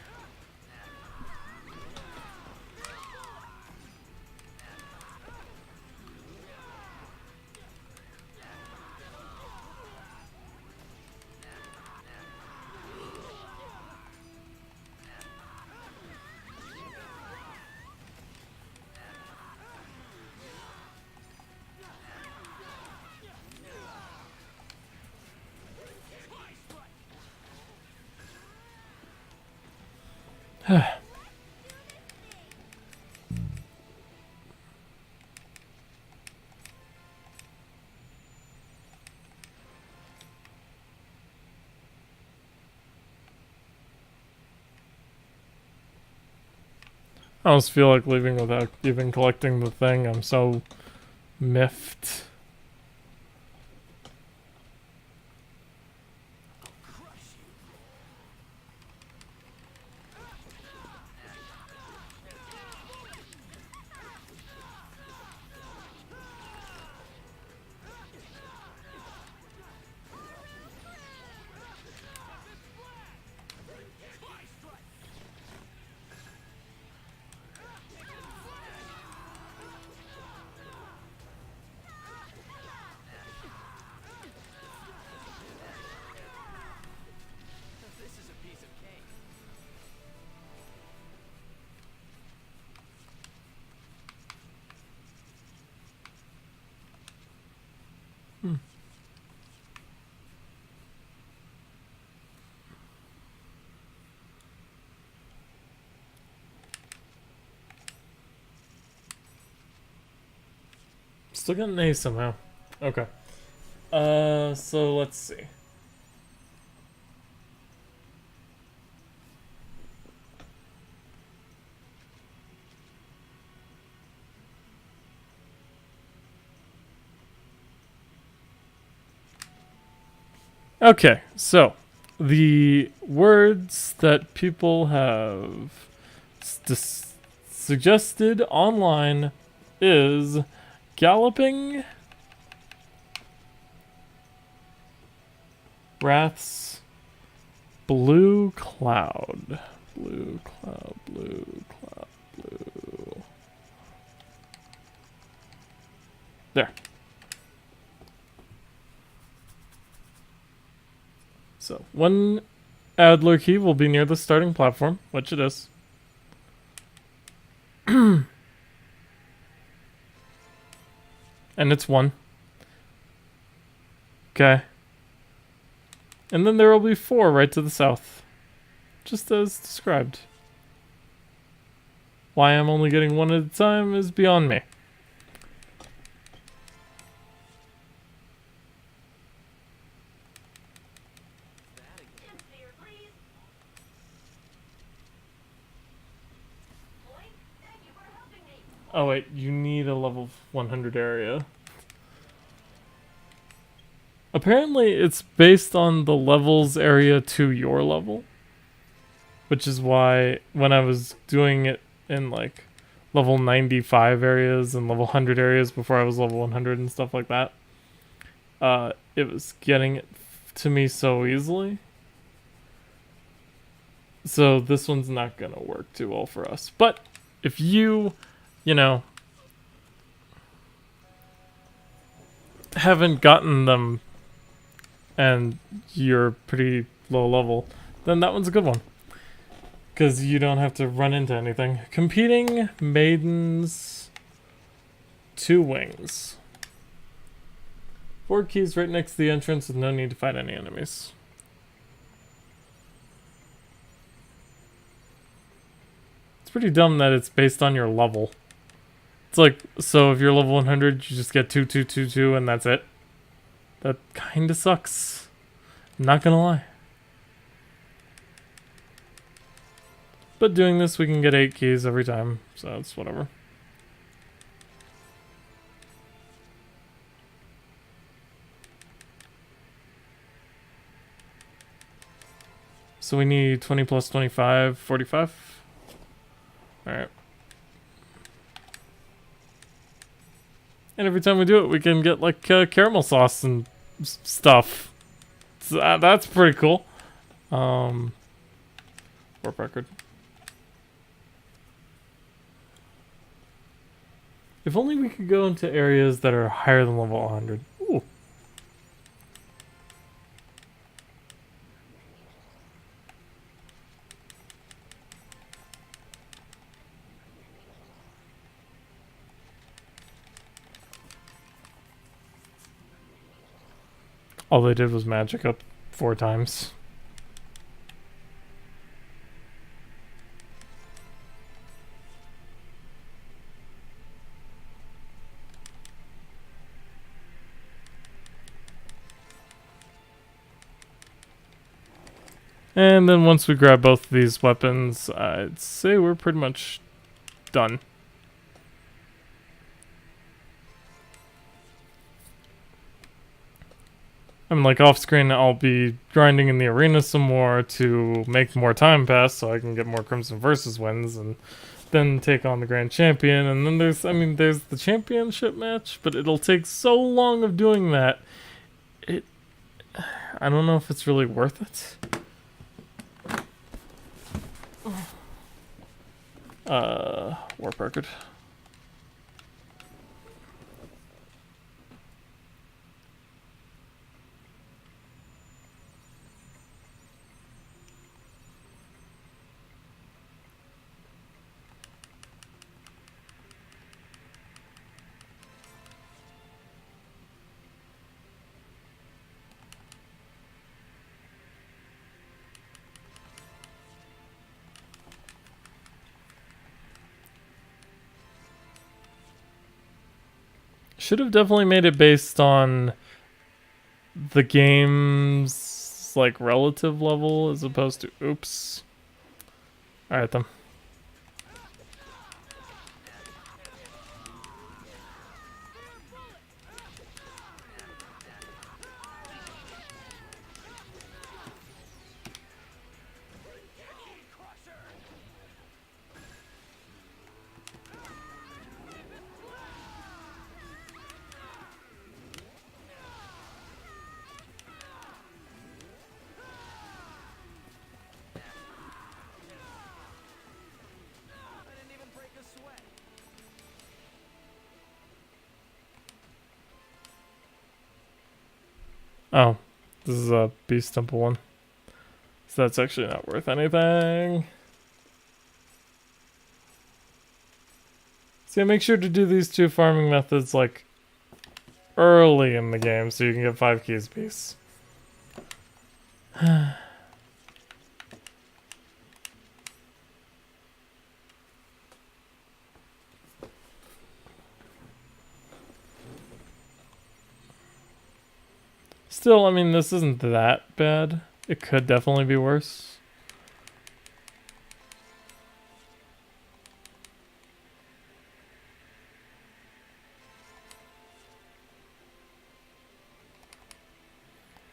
I almost feel like leaving without even collecting the thing. I'm so miffed. Still got an A somehow. Okay. So let's see. Okay, so the words that people have suggested online is galloping, wraths, blue cloud, blue cloud, blue cloud, blue. There. So, one Adler key will be near the starting platform, which it is. And it's 1. Okay. And then there will be 4 right to the south. Just as described. Why I'm only getting 1 at a time is beyond me. Oh wait, you need a level 100 area. Apparently it's based on the levels area to your level. Which is why when I was doing it in like level 95 areas and level 100 areas before I was level 100 and stuff like that, it was getting it to me so easily. So this one's not gonna work too well for us. But if you know, haven't gotten them and you're pretty low level, then that one's a good one. Because you don't have to run into anything. Competing maidens, 2 wings. 4 keys right next to the entrance with no need to fight any enemies. It's pretty dumb that it's based on your level. It's like, so if you're level 100, you just get 2, 2, 2, 2, and that's it. That kinda sucks. Not gonna lie. But doing this, we can get 8 keys every time, so it's whatever. So we need 20 plus 25, 45. Alright. And every time we do it, we can get like caramel sauce and stuff. So that's pretty cool. Warp record. If only we could go into areas that are higher than level 100. Ooh. All they did was magic up 4 times. And then once we grab both of these weapons, I'd say we're pretty much done. I'm like off screen, I'll be grinding in the arena some more to make more time pass so I can get more Crimson Versus wins and then take on the Grand Champion. And then there's the championship match, but it'll take so long of doing that. I don't know if it's really worth it. Warp record. Should have definitely made it based on the game's like relative level as opposed to oops. Alright then. I didn't even break a sweat. Oh, this is a Beast Temple one. So that's actually not worth anything. So yeah, make sure to do these two farming methods like early in the game so you can get 5 keys apiece. Still, I mean, this isn't that bad. It could definitely be worse.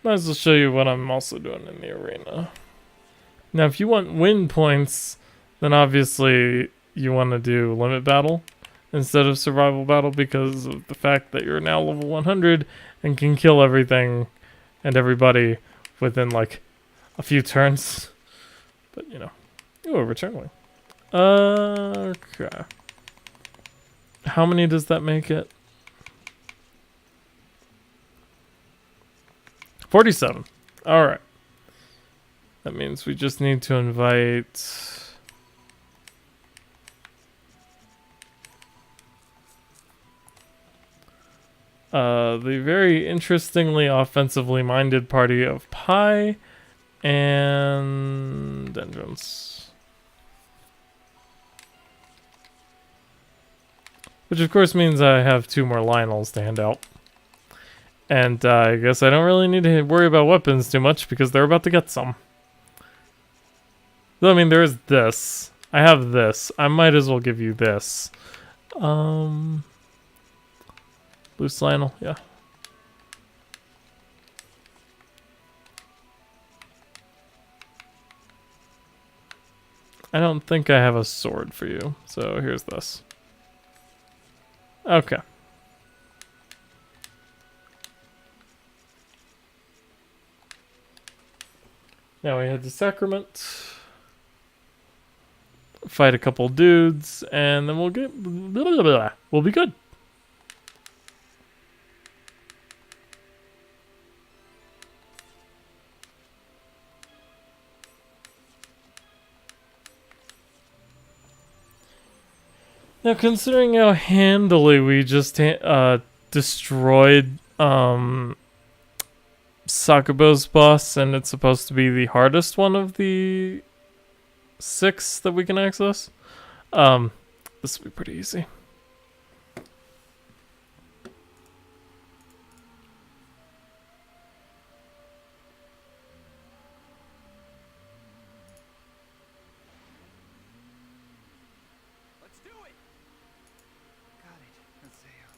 Might as well show you what I'm also doing in the arena. Now, if you want win points, then obviously you want to do limit battle instead of survival battle because of the fact that you're now level 100 and can kill everything and everybody within like a few turns. But you know, ooh, a return wing. Okay. How many does that make it? 47. Alright. That means we just need to invite... the very interestingly offensively minded party of Pi and Dendrons. Which of course means I have 2 more Lionels to hand out. And I guess I don't really need to worry about weapons too much because they're about to get some. Though, I mean, there is this. I have this. I might as well give you this. Loose Lionel, yeah. I don't think I have a sword for you, so here's this. Okay. Now we head to Sacrament. Fight a couple dudes, and then we'll get... We'll be good. Now, considering how handily we just destroyed Sakubo's boss, and it's supposed to be the hardest one of the 6 that we can access, this will be pretty easy. Let's do it. Got it. Let's sail.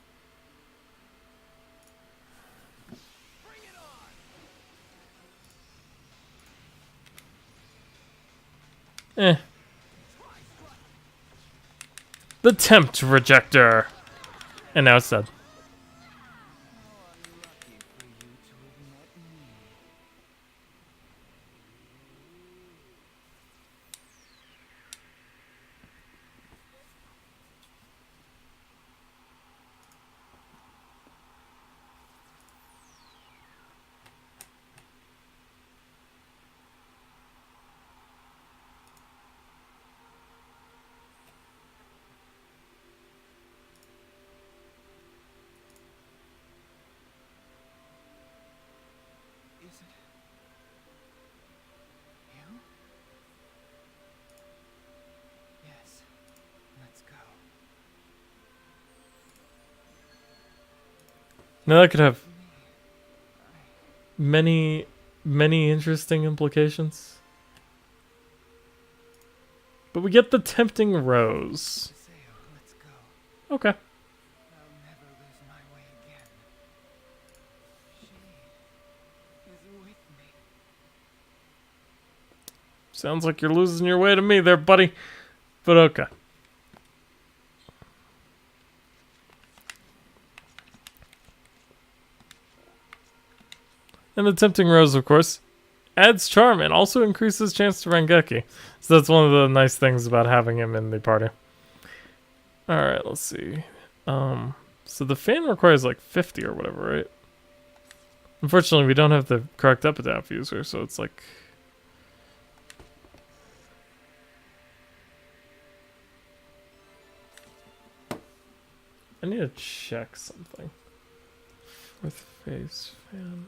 Bring it on. Eh. The Tempt Rejector. And now it's dead. How unlucky for you to have met me. Now that could have many, many interesting implications. But we get the tempting rose. Haseo, let's go. Okay. I'll never lose my way again. She is with me. Sounds like you're losing your way to me there, buddy. But okay. And the tempting rose, of course, adds charm and also increases chance to Rengeki. So that's one of the nice things about having him in the party. Alright, let's see. So the fan requires like 50 or whatever, right? Unfortunately, we don't have the correct epitaph user, so it's like... I need to check something. Fourth phase fan.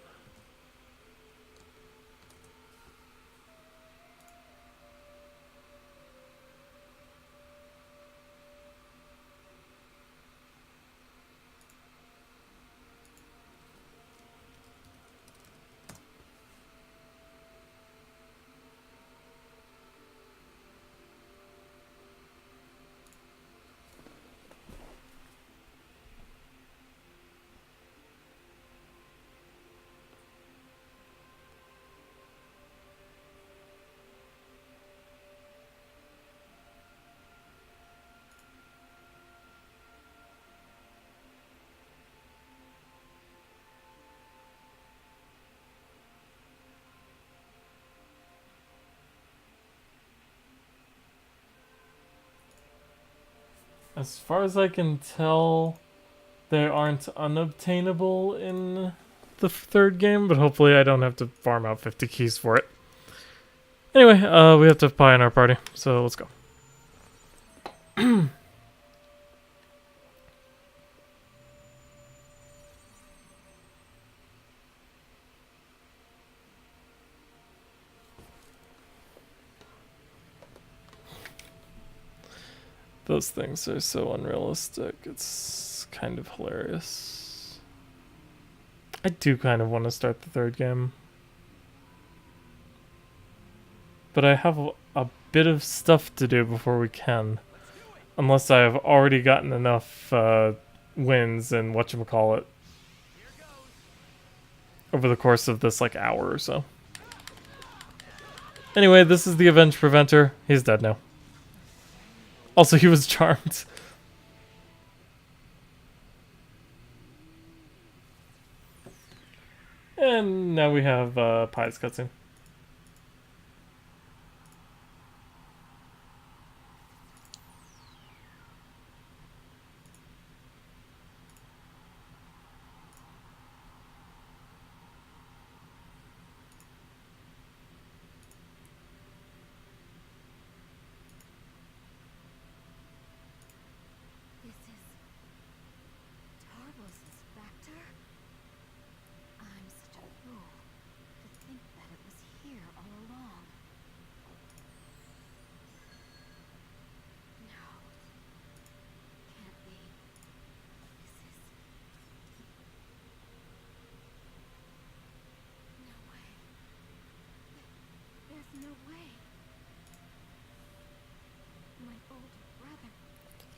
As far as I can tell, they aren't unobtainable in the third game, but hopefully I don't have to farm out 50 keys for it. Anyway, we have to have Pi in our party, so let's go. Those things are so unrealistic. It's kind of hilarious. I do kind of want to start the third game. But I have a bit of stuff to do before we can. Unless I have already gotten enough wins and whatchamacallit over the course of this like hour or so. Anyway, this is the Avenge Preventer. He's dead now. Also, he was charmed. And now we have Pi's cutscene. This is Tarbos' factor? I'm such a fool to think that it was here all along. No. Can't be. This is... No way. There's no way. My older brother.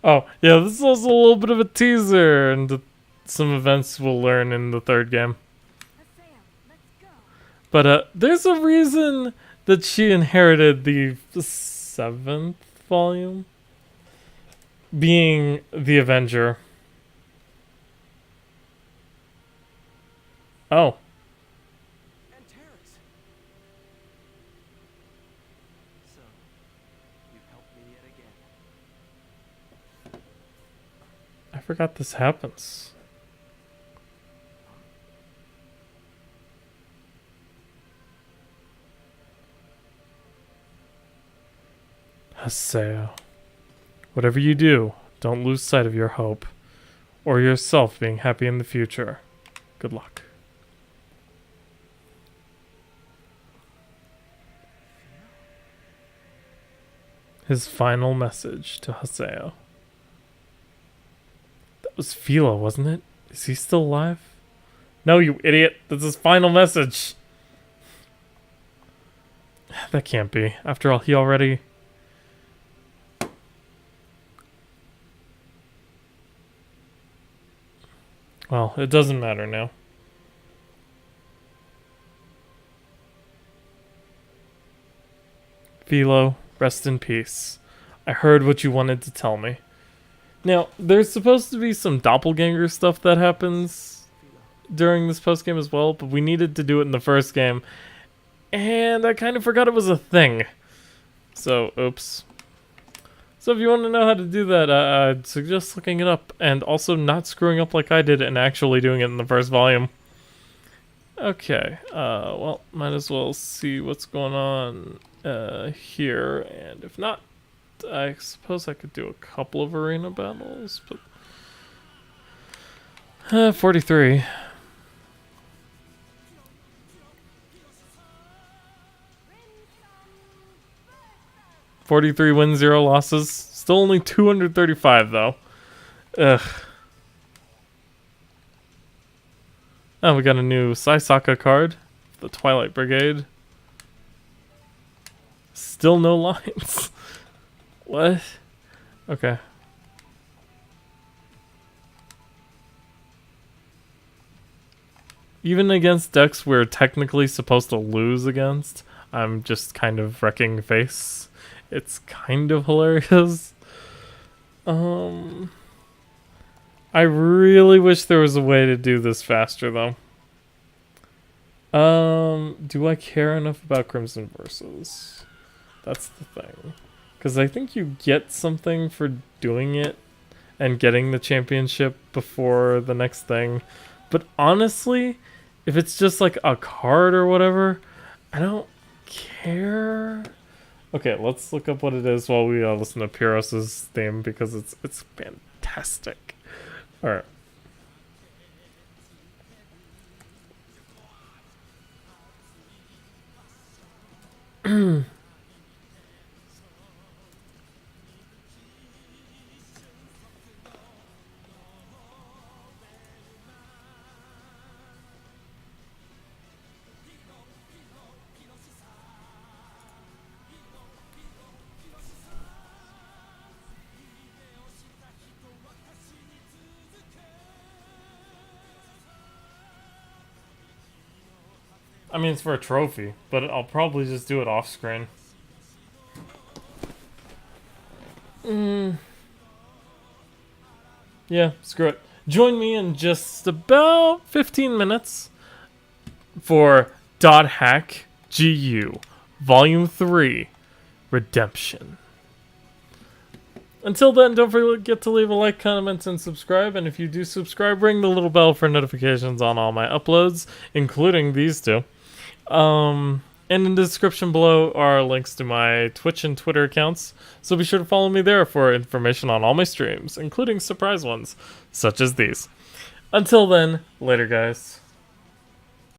Oh, yeah, this is also a little bit of a teaser into some events we'll learn in the third game. Haseo, let's go. But there's a reason that she inherited the 7th volume, being the Avenger. Oh, And Terrace. So, you've helped me yet again. I forgot this happens. Haseo. Whatever you do, don't lose sight of your hope, or yourself being happy in the future. Good luck. His final message to Haseo. That was Philo, wasn't it? Is he still alive? No, you idiot. That's his final message. That can't be. After all, he already... Well, it doesn't matter now. Philo, rest in peace. I heard what you wanted to tell me. Now, there's supposed to be some doppelganger stuff that happens during this postgame as well, but we needed to do it in the first game, and I kind of forgot it was a thing. So, oops. So if you want to know how to do that, I'd suggest looking it up, and also not screwing up like I did and actually doing it in the first volume. Okay, well, might as well see what's going on here, and if not, I suppose I could do a couple of arena battles, but... 43. ...43 wins, 0 losses. Still only 235, though. Ugh. Oh, we got a new Saisaka card. The Twilight Brigade. Still no lines. What? Okay. Even against decks we're technically supposed to lose against, I'm just kind of wrecking face. It's kind of hilarious. I really wish there was a way to do this faster, though. Do I care enough about Crimson Versus? That's the thing. Because I think you get something for doing it and getting the championship before the next thing. But honestly, if it's just like a card or whatever, I don't care. Okay, let's look up what it is while we listen to Pyros's theme, because it's fantastic. Alright. I mean, it's for a trophy, but I'll probably just do it off screen. Yeah, screw it. Join me in just about 15 minutes for Dot Hack GU Volume 3 Redemption. Until then, don't forget to leave a like, comment, and subscribe. And if you do subscribe, ring the little bell for notifications on all my uploads, including these two. And in the description below are links to my Twitch and Twitter accounts, so be sure to follow me there for information on all my streams, including surprise ones, such as these. Until then, later guys.